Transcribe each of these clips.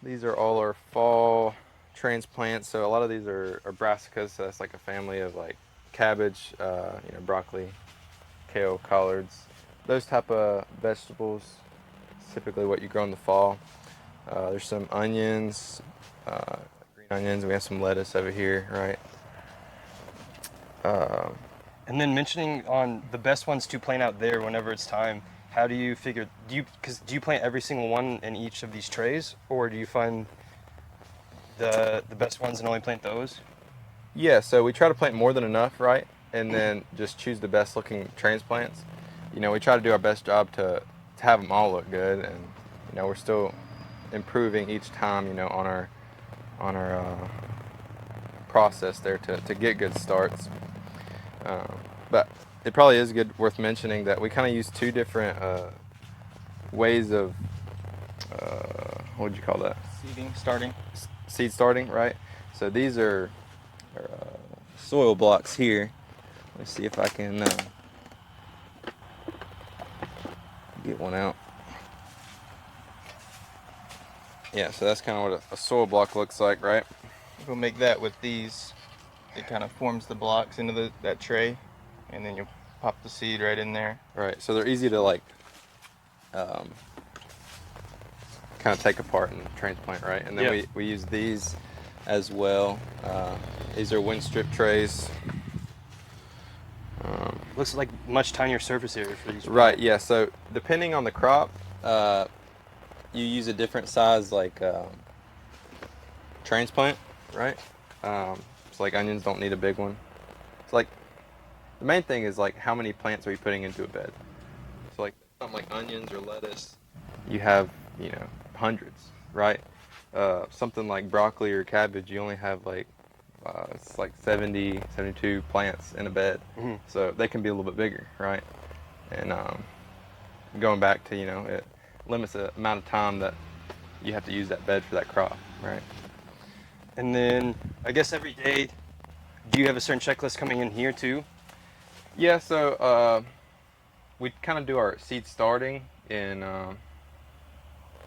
These are all our fall transplants. So a lot of these are brassicas. So that's like a family of like cabbage, broccoli, kale, collards, those type of vegetables. Typically what you grow in the fall. There's some onions, uh, green onions. We have some lettuce over here, right? Uh, And then mentioning on the best ones to plant out there whenever it's time, how do you figure, do you plant every single one in each of these trays, or do you find the best ones and only plant those? yeah, so we try to plant more than enough, right? And then just choose the best looking transplants. We try to do our best job to have them all look good, and we're still improving each time, on our process there to get good starts. But it probably is good worth mentioning that we kind of use two different ways of what would you call that? Seeding, starting. Seed starting, right? So these are soil blocks here. Let's see if I can get one out. Yeah, so that's kind of what a soil block looks like, right? We'll make that with these. It kind of forms the blocks into that tray, and then you pop the seed right in there. Right, so they're easy to like kind of take apart and transplant, right? And then we use these as well. These are wind strip trays. Looks like much tinier surface area for these. Right, yeah, so depending on the crop, you use a different size like transplant, right? So like onions don't need a big one. It's like the main thing is like how many plants are you putting into a bed. So like something like onions or lettuce, you have hundreds, right? Something like broccoli or cabbage, you only have like it's like 70, 72 plants in a bed, so they can be a little bit bigger, right? And going back to it limits the amount of time that you have to use that bed for that crop, right? And then I guess every day, do you have a certain checklist coming in here too? Yeah, so we kind of do our seed starting in kind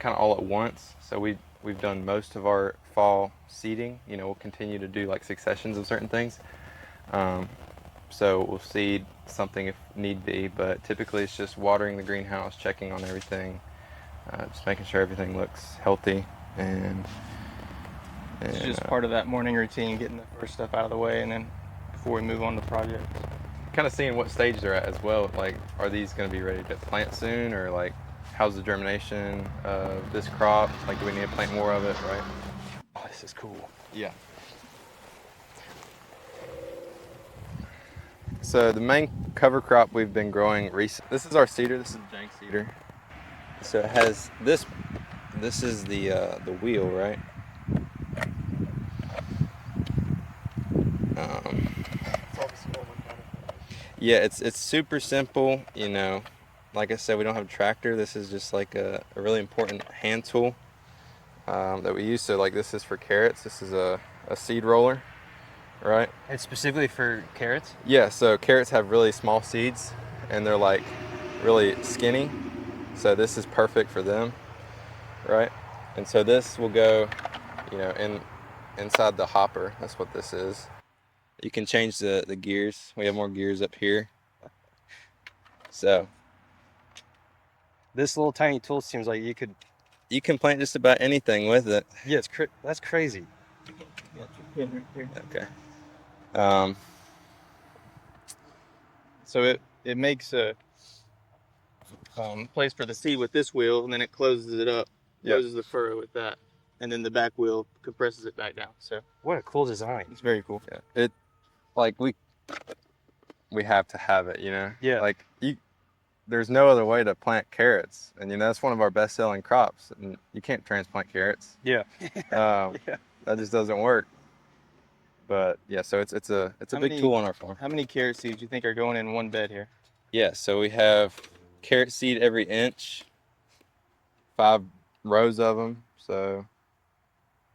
of all at once. So we've done most of our fall seeding. We'll continue to do like successions of certain things. So we'll seed something if need be, but typically it's just watering the greenhouse, checking on everything, just making sure everything looks healthy, and It's just part of that morning routine, getting the first stuff out of the way, and then before we move on to projects. kind of seeing what stage they're at as well. Like, are these going to be ready to plant soon, or like, how's the germination of this crop? Like, do we need to plant more of it, right? Oh, this is cool. Yeah. So the main cover crop we've been growing recent. This is our cedar. This is Jang cedar. So it has this. This is the wheel, right? Yeah, it's super simple. Like I said, we don't have a tractor. This is just like a really important hand tool that we use. So like this is for carrots. This is a seed roller, right? It's specifically for carrots? Yeah, so carrots have really small seeds and they're like really skinny. So this is perfect for them, right? And so this will go, inside the hopper. That's what this is. You can change the gears. We have more gears up here. So This little tiny tool seems like you can plant just about anything with it. Yeah, that's crazy. Okay. So it makes a place for the seed with this wheel, and then it closes it up, closes the furrow with that, and then the back wheel compresses it back down. So what a cool design! It's very cool. Yeah. It like we have to have it, Yeah. Like there's no other way to plant carrots, and that's one of our best-selling crops, and you can't transplant carrots. Yeah. Yeah. That just doesn't work. But yeah, so it's a big tool on our farm. How many carrot seeds do you think are going in one bed here? Yeah, so we have carrot seed every inch, 5 rows of them. So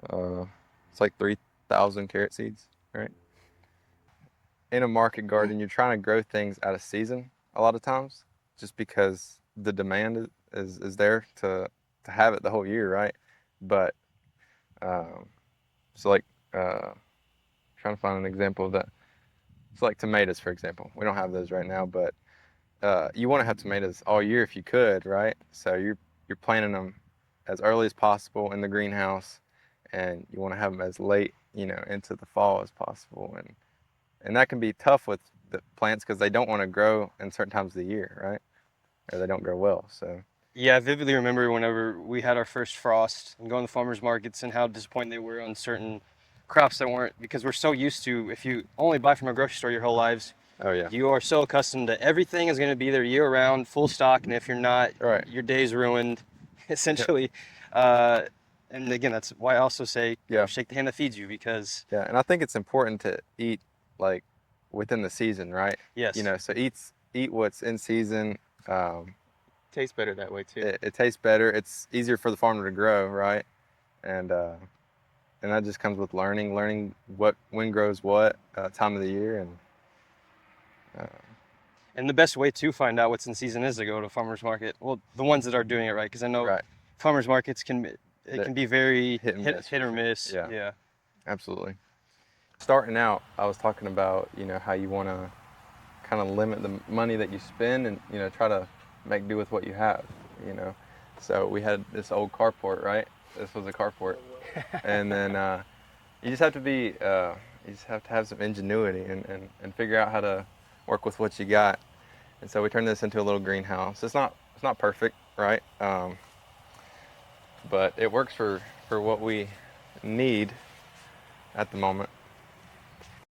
it's like 3,000 carrot seeds, right? In a market garden, you're trying to grow things out of season a lot of times, just because the demand is there to have it the whole year, right? But Um, so like, trying to find an example of that. So like tomatoes, for example. We don't have those right now, but you want to have tomatoes all year if you could, right? So you're planting them as early as possible in the greenhouse, and you want to have them as late, into the fall as possible. And that can be tough with the plants because they don't want to grow in certain times of the year, right? Or they don't grow well. So Yeah, I vividly remember whenever we had our first frost and going to farmers markets and how disappointed they were on certain crops that weren't, because we're so used to, if you only buy from a grocery store your whole lives, oh yeah, you are so accustomed to everything is going to be there year round, full stock, and if you're not, right, your day's ruined, yeah, essentially. Uh, and again, that's why I also say, yeah, shake the hand that feeds you, because yeah. And I think it's important to eat like within the season, right? yes, So eat what's in season. Um, Tastes better that way too. it tastes better. It's easier for the farmer to grow, right? And and that just comes with learning when grows what time of the year, and uh, and the best way to find out what's in season is to go to a farmers market. Well, the ones that are doing it right, because I know right, farmers markets they're can be very hit and miss hit for or sure. miss. Yeah, Yeah. absolutely. Starting out, I was talking about how you want to kind of limit the money that you spend, and try to make do with what you have. You know, so we had this old carport, right? This was a carport, and then you just have to be you just have to have some ingenuity and figure out how to work with what you got. And so we turned this into a little greenhouse. It's not perfect, right? But it works for what we need at the moment.